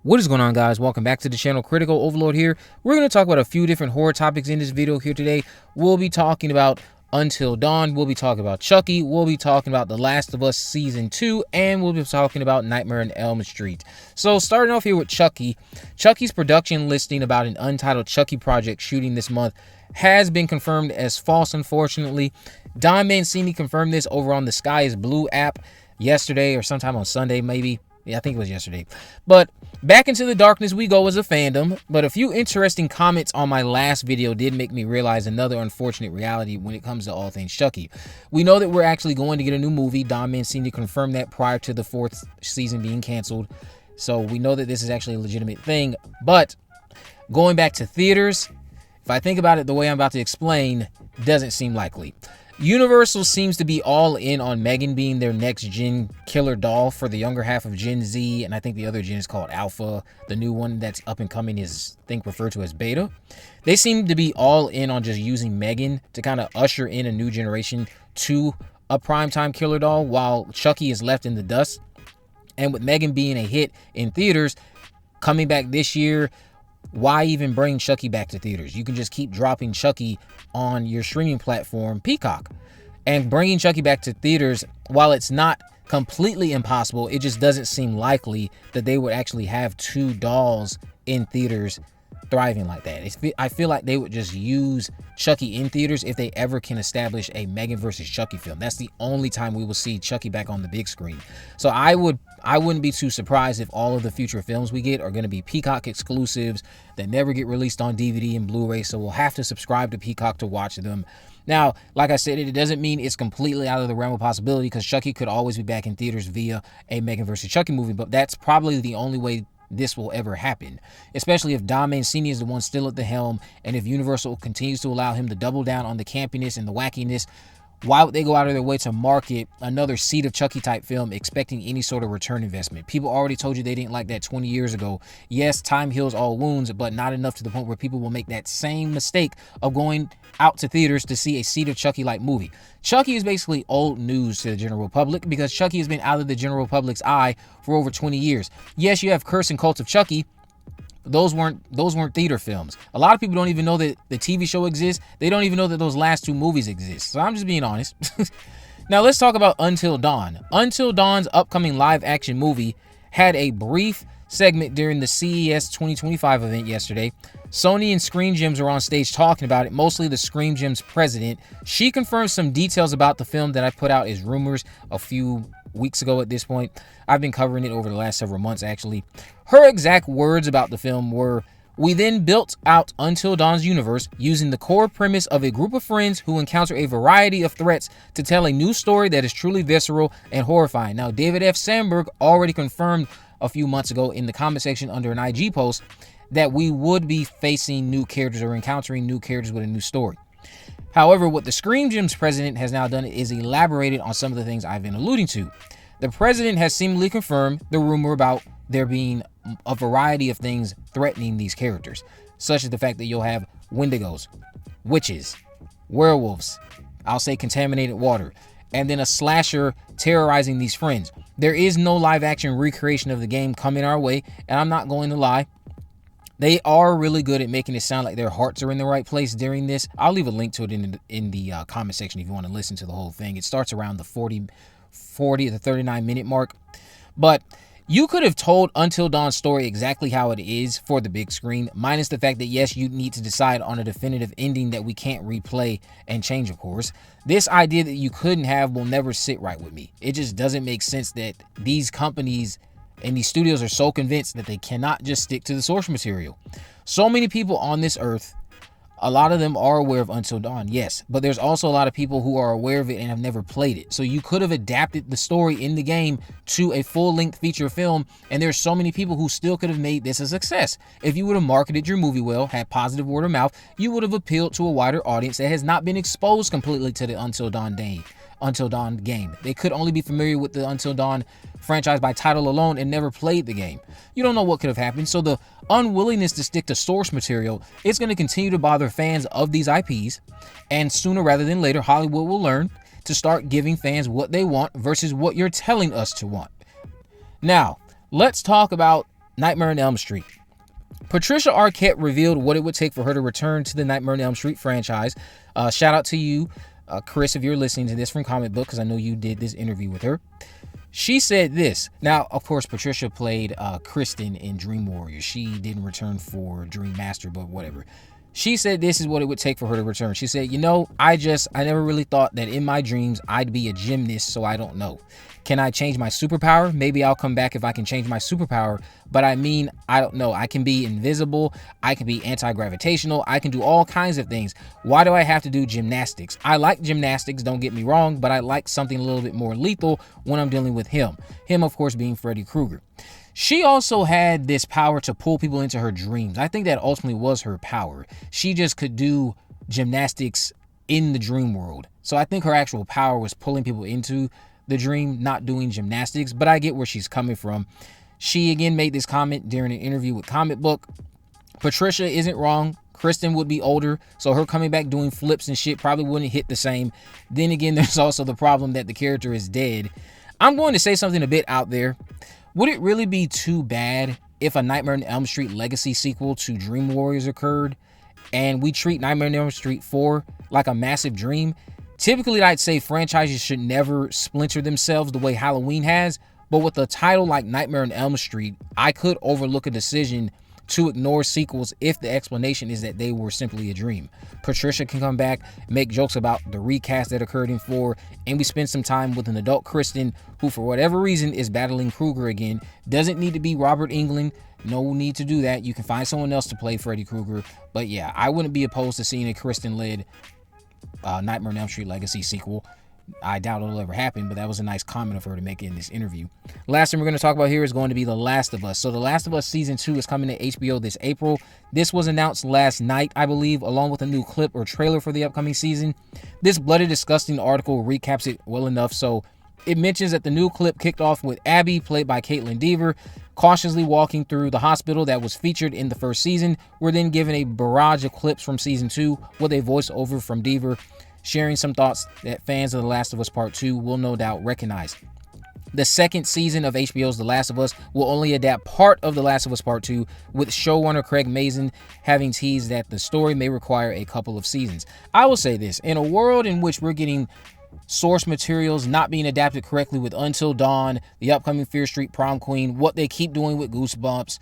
What is going on, guys? Welcome back to the channel. Critical Overlord here. We're going to talk about a few different horror topics in this video here today. We'll be talking about Until Dawn. We'll be talking about Chucky. We'll be talking about The Last of Us Season 2. And we'll be talking about Nightmare on Elm Street. So starting off here with Chucky. Chucky's production listing about an untitled Chucky project shooting this month has been confirmed as false, unfortunately. Don Mancini confirmed this over on the Sky is Blue app yesterday or sometime on Sunday, maybe. Yeah, I think it was yesterday. But back into the darkness we go as a fandom. But a few interesting comments on my last video did make me realize another unfortunate reality when it comes to all things Chucky. We know that we're actually going to get a new movie. Don Mancini confirmed that prior to the 4th season being canceled. So we know that this is actually a legitimate thing. But going back to theaters, if I think about it the way I'm about to explain, doesn't seem likely. Universal seems to be all in on Megan being their next gen killer doll for the younger half of Gen Z, and I think the other gen is called Alpha. The new one that's up and coming is, I think, referred to as Beta. They seem to be all in on just using Megan to kind of usher in a new generation to a primetime killer doll while Chucky is left in the dust. And with Megan being a hit in theaters, coming back this year, why even bring Chucky back to theaters? You can just keep dropping Chucky on your streaming platform, Peacock. And bringing Chucky back to theaters, while it's not completely impossible, it just doesn't seem likely that they would actually have two dolls in theaters thriving like that. I feel like they would just use Chucky in theaters if they ever can establish a Megan versus Chucky film. That's the only time we will see Chucky back on the big screen. So I wouldn't be too surprised if all of the future films we get are going to be Peacock exclusives that never get released on DVD and Blu-ray, so we'll have to subscribe to Peacock to watch them. Now, like I said, it doesn't mean it's completely out of the realm of possibility, because Chucky could always be back in theaters via a Megan versus Chucky movie, but that's probably the only way this will ever happen, especially if Don Mancini is the one still at the helm, and if Universal continues to allow him to double down on the campiness and the wackiness. Why would they go out of their way to market another Seed of Chucky type film expecting any sort of return investment? People already told you they didn't like that 20 years ago. Yes, time heals all wounds, but not enough to the point where people will make that same mistake of going out to theaters to see a Seed of Chucky like movie. Chucky is basically old news to the general public because Chucky has been out of the general public's eye for over 20 years. Yes, you have Curse and Cult of Chucky. Those weren't theater films. A lot of people don't even know that the TV show exists. They don't even know that those last two movies exist. So I'm just being honest. Now let's talk about Until Dawn. Until Dawn's upcoming live action movie had a brief segment during the CES 2025 event yesterday. Sony and Screen Gems are on stage talking about it, mostly the Screen Gems president. She confirmed some details about the film that I put out as rumors a few weeks ago at this point. I've been covering it over the last several months, actually. Her exact words about the film were, "We then built out Until Dawn's universe using the core premise of a group of friends who encounter a variety of threats to tell a new story that is truly visceral and horrifying." Now, David F. Sandberg already confirmed a few months ago in the comment section under an IG post that we would be facing new characters or encountering new characters with a new story. However, what the Screen Gems president has now done is elaborated on some of the things I've been alluding to. The president has seemingly confirmed the rumor about there being a variety of things threatening these characters, such as the fact that you'll have Wendigos, witches, werewolves, I'll say contaminated water, and then a slasher terrorizing these friends. There is no live action recreation of the game coming our way, and I'm not going to lie, they are really good at making it sound like their hearts are in the right place during this. I'll leave a link to it in the comment section if you want to listen to the whole thing. It starts around the 40 to 39 minute mark. But you could have told Until Dawn's story exactly how it is for the big screen, minus the fact that, yes, you need to decide on a definitive ending that we can't replay and change, of course. This idea that you couldn't have will never sit right with me. It just doesn't make sense that these companies and these studios are so convinced that they cannot just stick to the source material. So many people on this earth, a lot of them are aware of Until Dawn, yes, but there's also a lot of people who are aware of it and have never played it. So you could have adapted the story in the game to a full-length feature film, and there's so many people who still could have made this a success. If you would have marketed your movie well, had positive word of mouth, you would have appealed to a wider audience that has not been exposed completely to the Until Dawn game. They could only be familiar with the Until Dawn franchise by title alone and never played the game. You don't know what could have happened, so the unwillingness to stick to source material is going to continue to bother fans of these IPs, and sooner rather than later, Hollywood will learn to start giving fans what they want versus what you're telling us to want. Now, let's talk about Nightmare on Elm Street. Patricia Arquette revealed what it would take for her to return to the Nightmare on Elm Street franchise. Shout out to you, Chris, if you're listening to this from Comic Book, because I know you did this interview with her. She said this. Now, of course, Patricia played Kristen in Dream Warrior. She didn't return for Dream Master, but whatever. She said this is what it would take for her to return. She said, you know, I never really thought that in my dreams I'd be a gymnast, so I don't know. Can I change my superpower? Maybe I'll come back if I can change my superpower. But I mean, I don't know. I can be invisible. I can be anti-gravitational. I can do all kinds of things. Why do I have to do gymnastics? I like gymnastics, don't get me wrong, but I like something a little bit more lethal when I'm dealing with him. Him, of course, being Freddy Krueger. She also had this power to pull people into her dreams. I think that ultimately was her power. She just could do gymnastics in the dream world. So I think her actual power was pulling people into the dream, not doing gymnastics, but I get where she's coming from. She again made this comment during an interview with Comic Book. Patricia isn't wrong. Kristen would be older, so her coming back doing flips and shit probably wouldn't hit the same. Then again, there's also the problem that the character is dead. I'm going to say something a bit out there. Would it really be too bad if a Nightmare on Elm Street legacy sequel to Dream Warriors occurred and we treat Nightmare on Elm Street 4 like a massive dream? Typically, I'd say franchises should never splinter themselves the way Halloween has, but with a title like Nightmare on Elm Street, I could overlook a decision to ignore sequels if the explanation is that they were simply a dream. Patricia can come back, make jokes about the recast that occurred in 4, and we spend some time with an adult Kristen who, for whatever reason, is battling Krueger again. Doesn't need to be Robert Englund. No need to do that. You can find someone else to play Freddy Krueger. But yeah, I wouldn't be opposed to seeing a Kristen-led Nightmare on Elm Street legacy sequel. I doubt it'll ever happen, but that was a nice comment of her to make in this interview. Last thing we're going to talk about here is going to be The Last of Us. So The Last of Us Season 2 is coming to HBO this April. This was announced last night, I believe, along with a new clip or trailer for the upcoming season. This bloody, disgusting article recaps it well enough. So it mentions that the new clip kicked off with Abby, played by Caitlin Dever, cautiously walking through the hospital that was featured in the first season. We're then given a barrage of clips from Season 2 with a voiceover from Dever, sharing some thoughts that fans of The Last of Us Part 2 will no doubt recognize. The second season of HBO's The Last of Us will only adapt part of The Last of Us Part 2, with showrunner Craig Mazin having teased that the story may require a couple of seasons. I will say this, in a world in which we're getting source materials not being adapted correctly with Until Dawn, the upcoming Fear Street Prom Queen, what they keep doing with Goosebumps,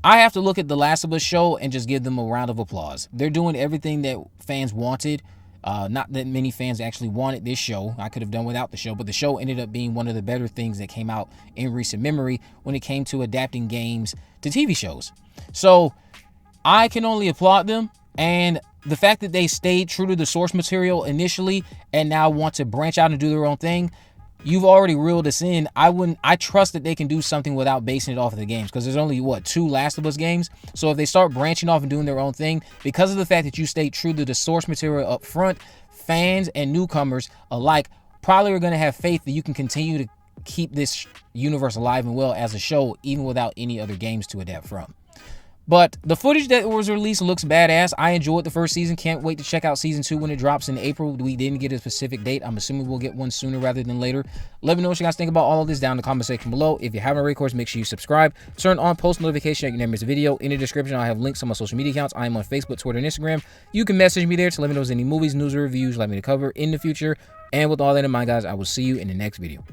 I have to look at The Last of Us show and just give them a round of applause. They're doing everything that fans wanted. Not that many fans actually wanted this show. I could have done without the show, but the show ended up being one of the better things that came out in recent memory when it came to adapting games to TV shows. So I can only applaud them, and the fact that they stayed true to the source material initially and now want to branch out and do their own thing, you've already reeled us in. I trust that they can do something without basing it off of the games, because there's only 2 Last of Us games. So if they start branching off and doing their own thing, because of the fact that you stayed true to the source material up front, fans and newcomers alike probably are going to have faith that you can continue to keep this universe alive and well as a show, even without any other games to adapt from. But the footage that was released looks badass. I enjoyed the first season. Can't wait to check out season 2 when it drops in April. We didn't get a specific date. I'm assuming we'll get one sooner rather than later. Let me know what you guys think about all of this down in the comment section below. If you haven't already, of course, make sure you subscribe. Turn on post notification so you never miss a video. In the description, I have links to my social media accounts. I am on Facebook, Twitter, and Instagram. You can message me there to let me know if there's any movies, news, or reviews you'd like me to cover in the future. And with all that in mind, guys, I will see you in the next video.